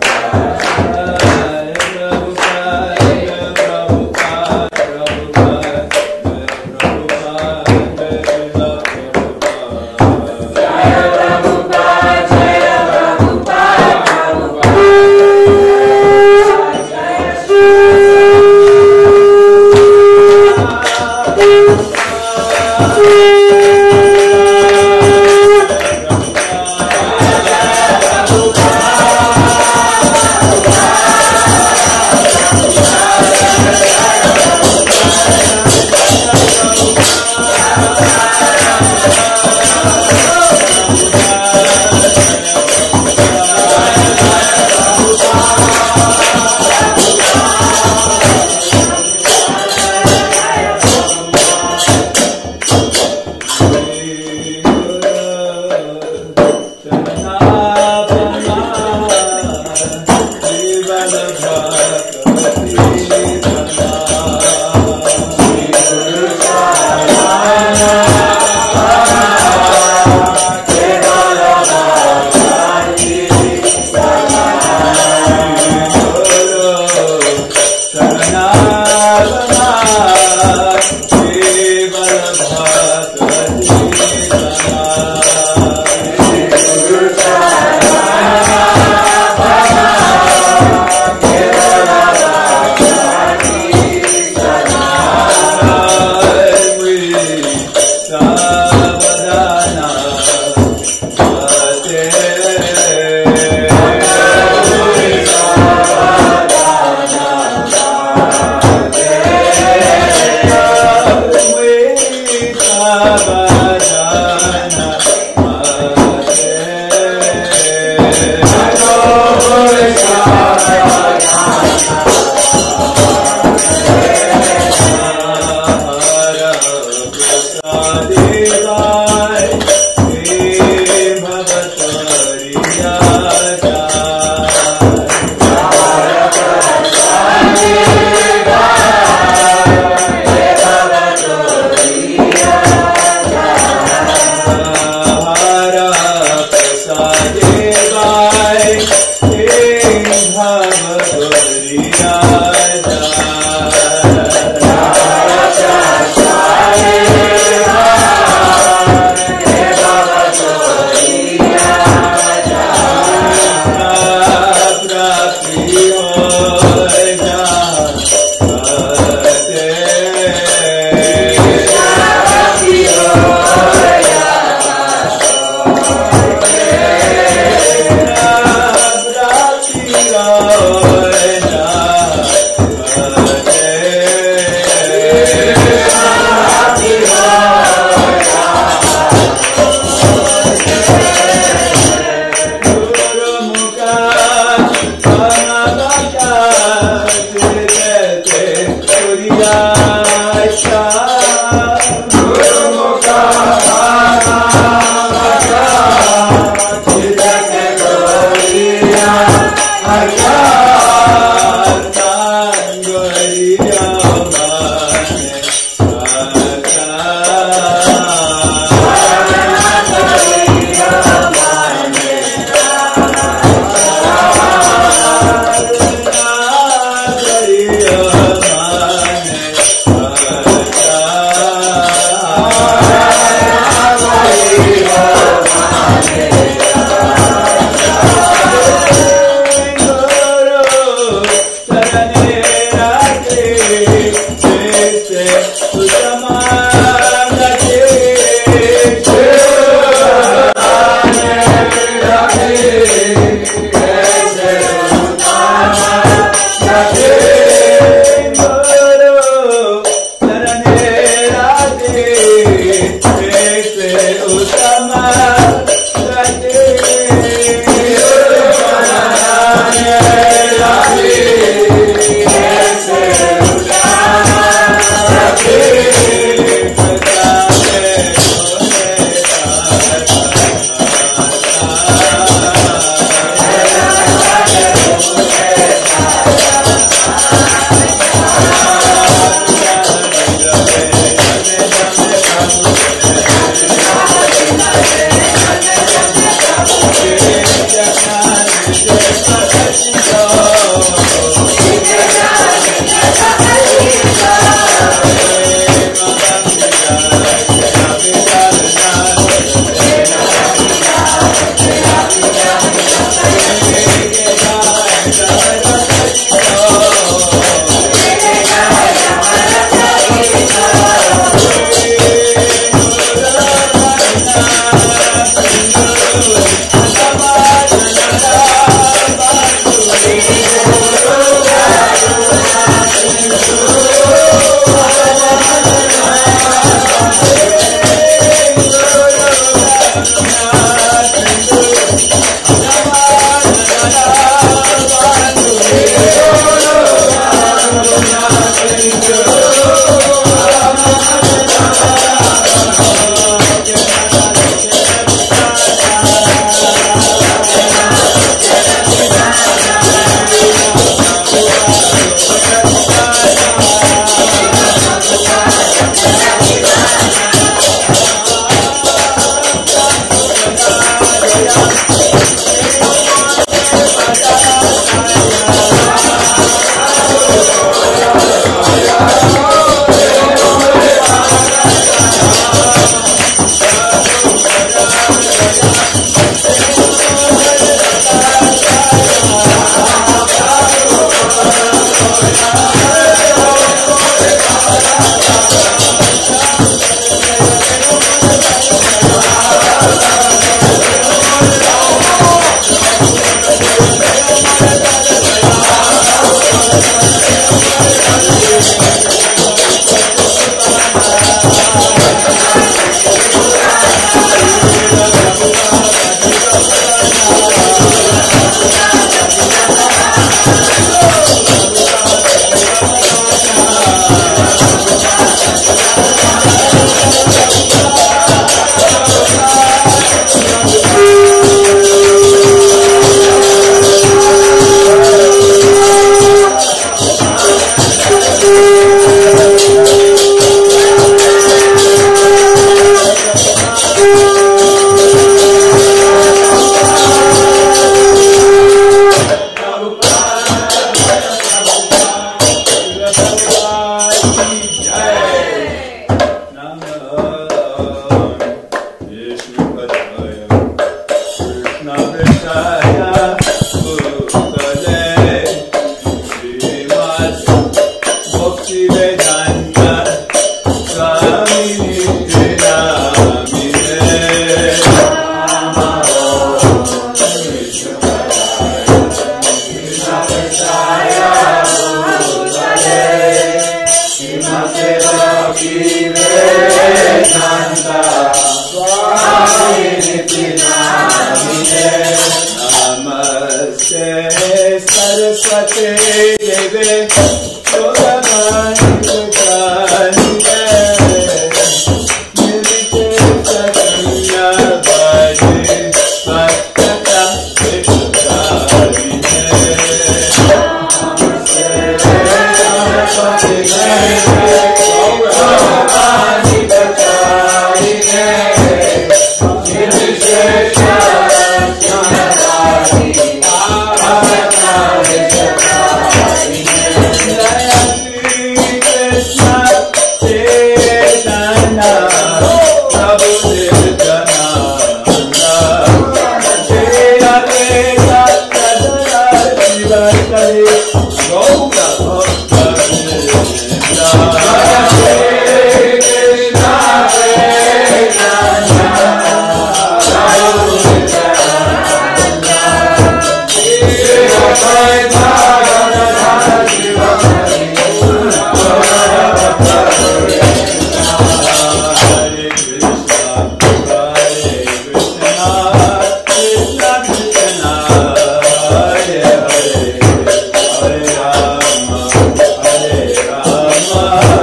Hare Rama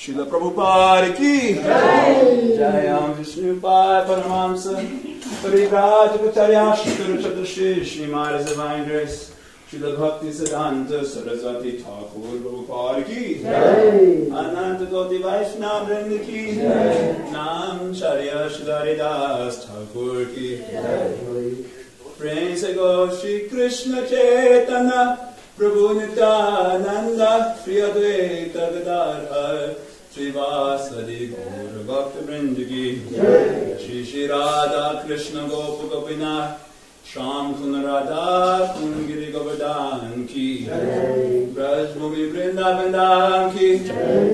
Srila Prabhupada ki Jayam Vishnu Pai Paramamsa Parivraj Acharya Shukra Chaturshi Srimad Divine Grace Srila Bhakti Siddhanta Saraswati Thakur Prabhupada ki Ananta Koti Vaishnava Vrinda ki Nam Charya Sridhari Das Thakur ki Prem se go Shri Krishna Chaitanya Prabhu Nityananda Shri Advaita Gadadhar Shri Vasadi Gaura Bhakta Vrinda ki Shri Shri Radha Krishna Gopa Gopinath Sham Kun Radha Kun Giri Govardhan ki Braj Bhumi Vrindavan Dham ki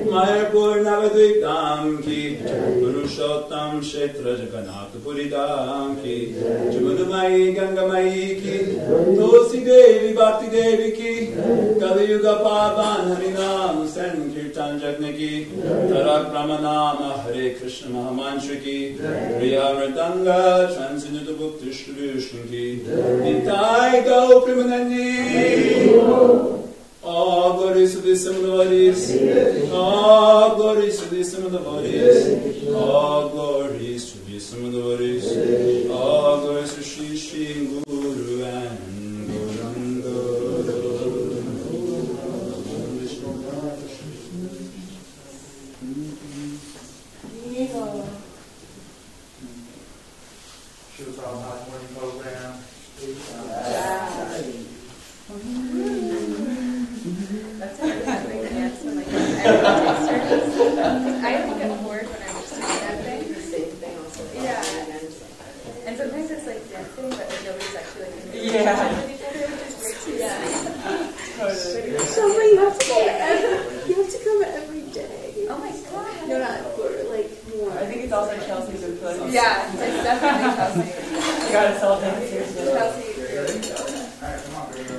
Mayapur Navadvip Dham ki Purushottam Kshetra Jagannath Puri Dham ki Jamunamayi Gangamayi ki Tulsi Devi Bhakti Devi ki Kali Yuga Pavan Harinam Sankirtan Jagna ki Tarak Ramanama Hare Krishna Mahamantra ki Priya Mridanga Transinuta Bhukti Shri ki Nitai Gau Primanandi All glories to the Simulavaris All glories to the Simulavaris All glories to the Simulavaris All glories to Shri Shri Guru and Gauranga Should have brought morning program. That's why I like dance and like I don't get bored when I'm just doing that thing. The same thing also. Yeah. And sometimes it's like dancing, but like nobody's actually like with each other, which is great too. Yeah. So wait, you have to come every day. Oh my god. No, not for like more. I think it's also Chelsea's influence. Yeah, it's definitely Chelsea. You gotta sell it seriously. Chelsea. Alright, come on, baby.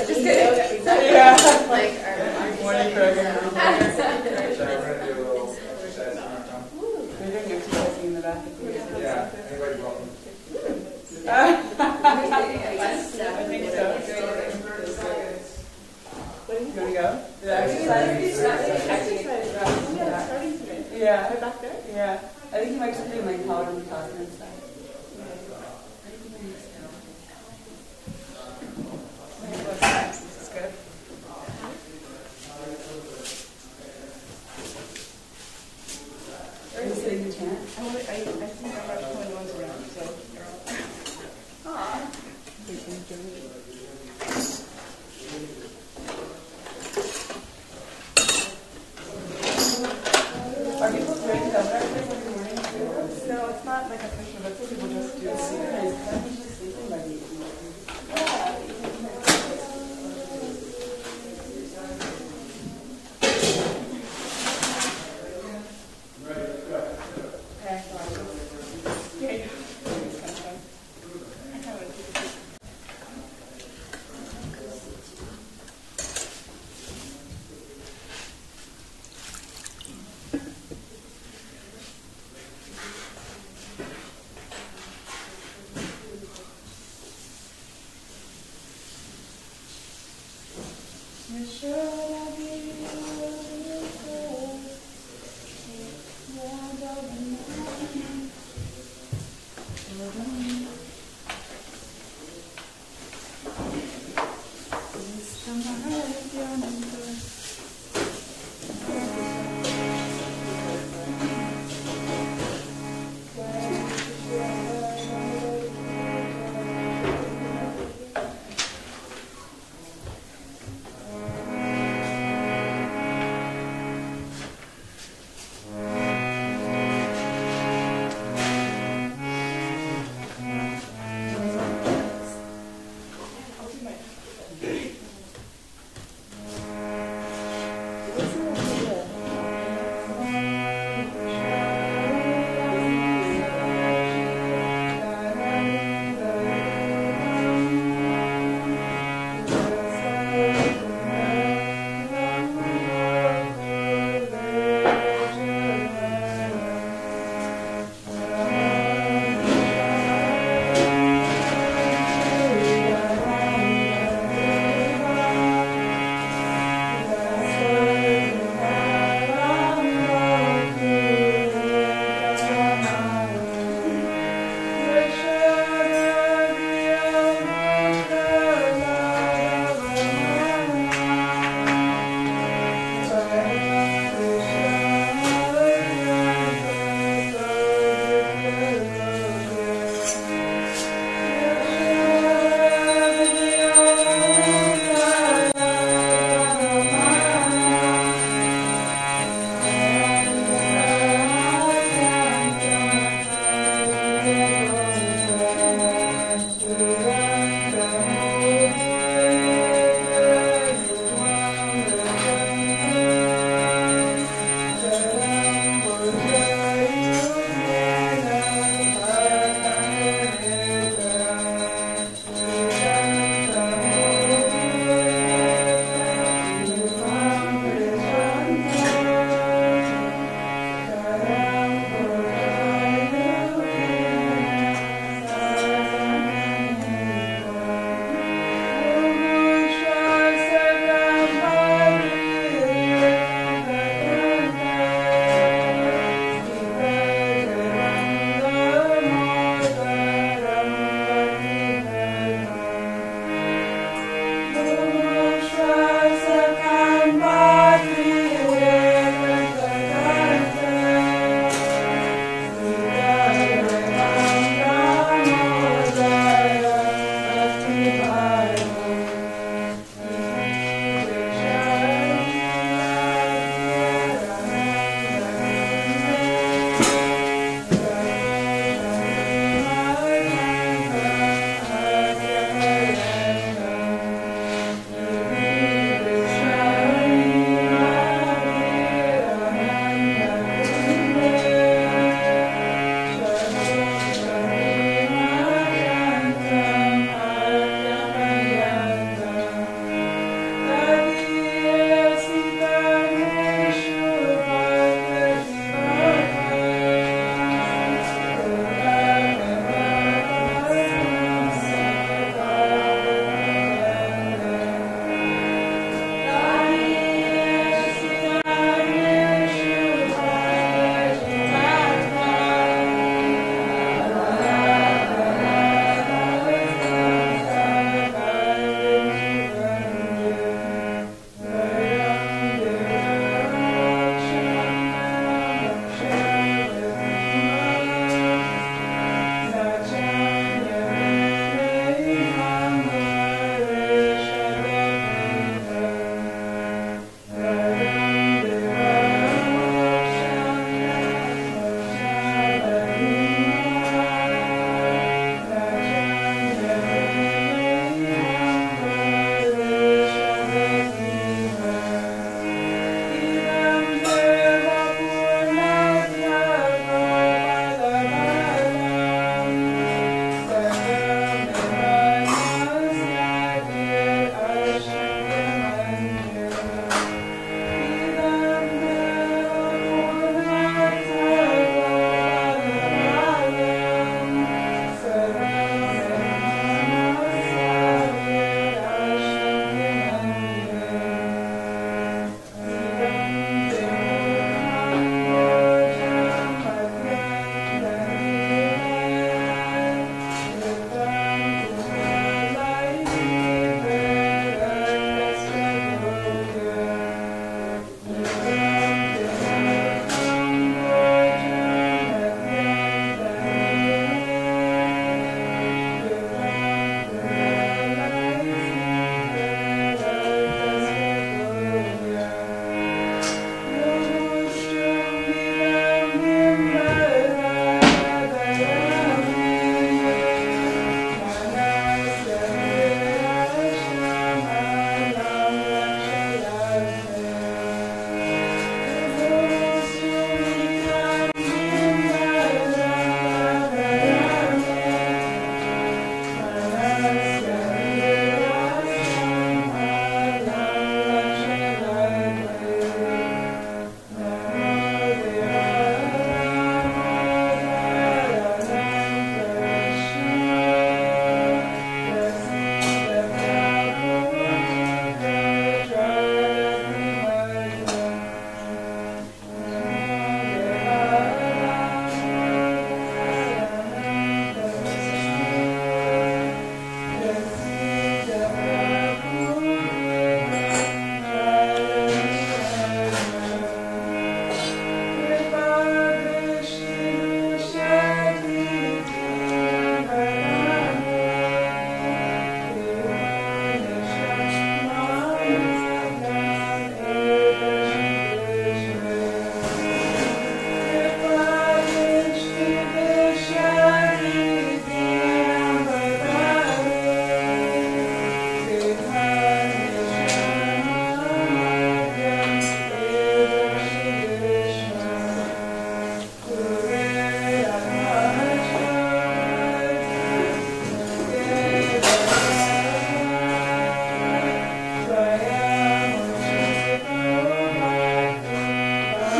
Just kidding. Yeah. Like our Morning program. So we're going to do a little exercise on our tongue. We're doing exercising in the back. Yeah, anybody's welcome. I think so. You wanna go? The exercise? Yeah. Back there? Yeah. I think you might just do like powder and cotton and stuff. This is good. Are you sitting in chant? I think I have 21 around, so. Aww. Are people doing that every morning? No, it's not like official, but people just do it.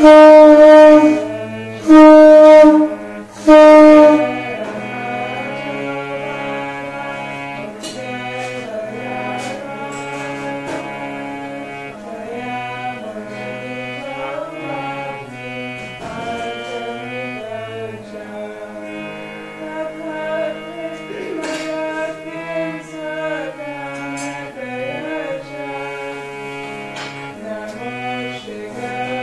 Namo Shivaya.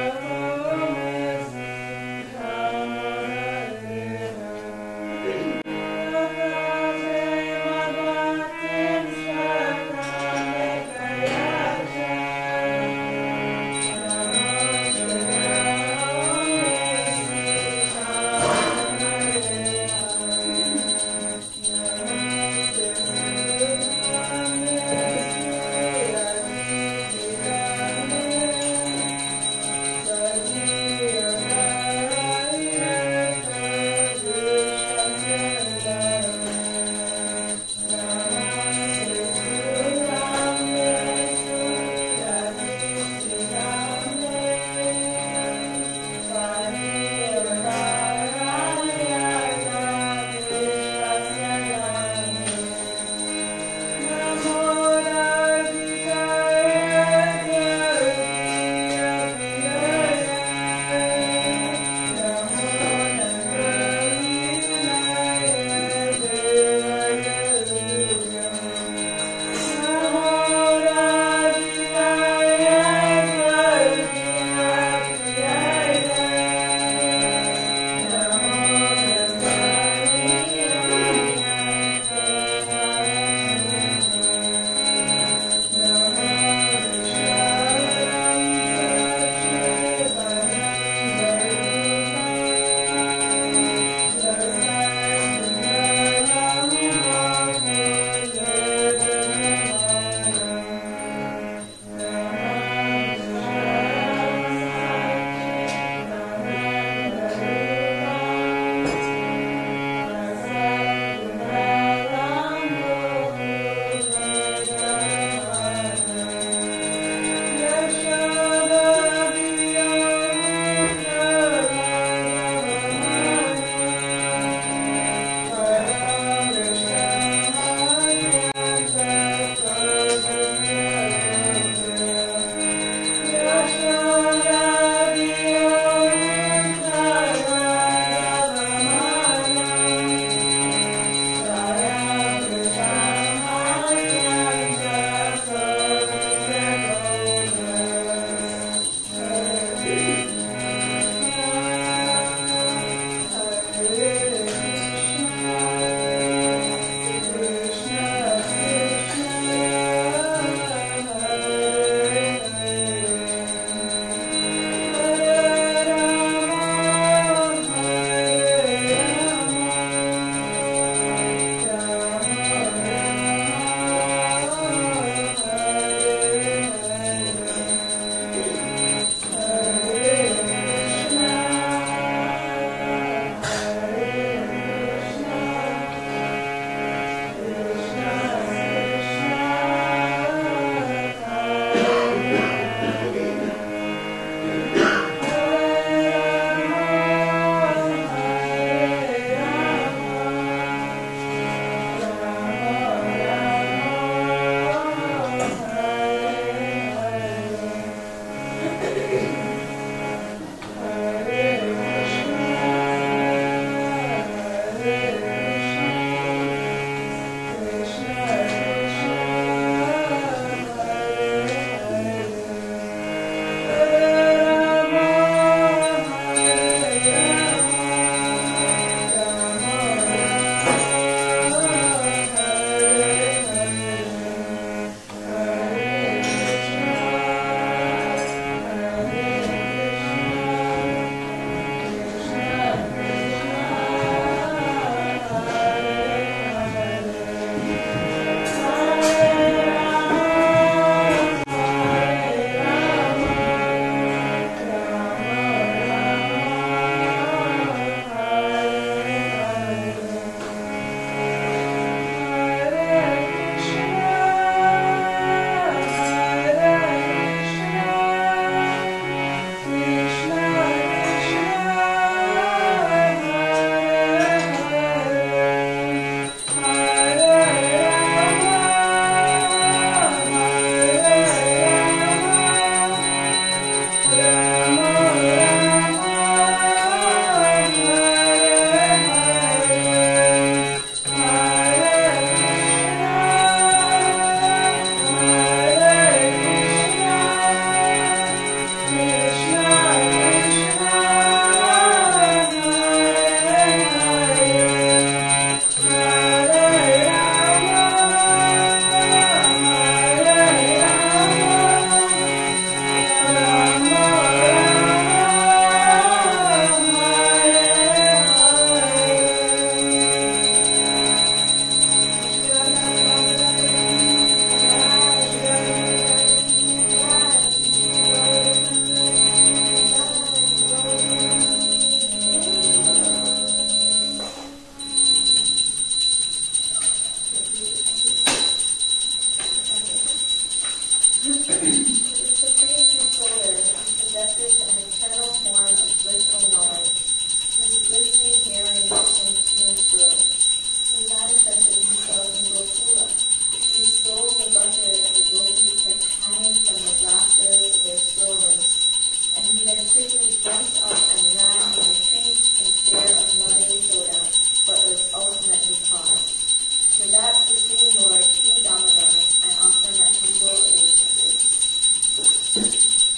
jumped up and ran in the faint and fear of Mother Yashoda, but was ultimately caught. To that Supreme Lord, Sri Damodar, I offer my humble obeisances.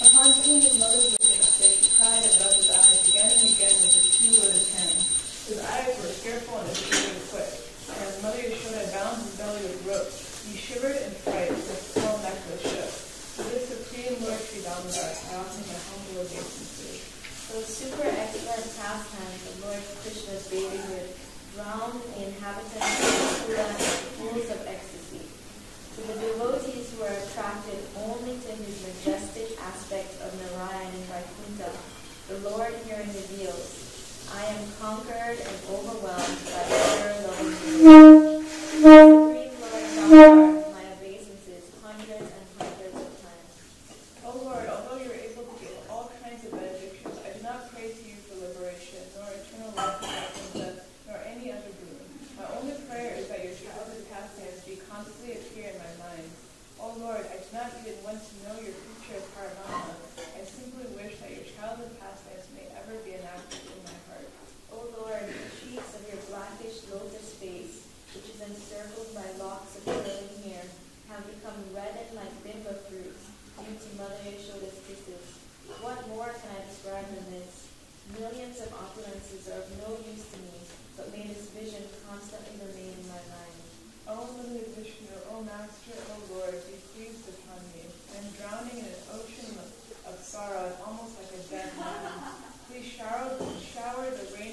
Upon seeing his mother looking sick, he cried and rubbed his eyes again and again with his two little hands. His eyes were fearful and his feet were quick. And as Mother Yashoda bound his belly with ropes, he shivered in fright as his small neck was shook. To this Supreme Lord Sri Damodar, I offer my humble obeisances. Those super excellent pastimes of Lord Krishna's babyhood drowned the inhabitants of Mathura in pools of ecstasy. To the devotees who are attracted only to his majestic aspect of Narayan and Vaikuntha, the Lord herein reveals, I am conquered and overwhelmed by pure loving devotion. Supreme Lord Damodar, my obeisances hundreds and hundreds of times. O Lord, although you are able to give all kinds of benedictions, I do not pray to you for liberation, nor eternal life in Vaikuntha, nor any other boon. My only prayer is that your childhood pastimes be constantly appear in my mind. O Lord, I do not even want to know your future paramama. I simply wish that your childhood pastimes may ever be enacted in my heart. O Lord, the cheeks of your blackish lotus face, which is encircled by locks of curling hair, have become reddened like bimba fruits due to Mother Yashoda's kisses. What more can I describe than this? Millions of opulences are of no use to me, but may this vision constantly remain in my mind. O Lily Vishnu, O Master, O Lord, be pleased upon me. I am drowning in an ocean of sorrow and almost like a dead man. Please shower the rain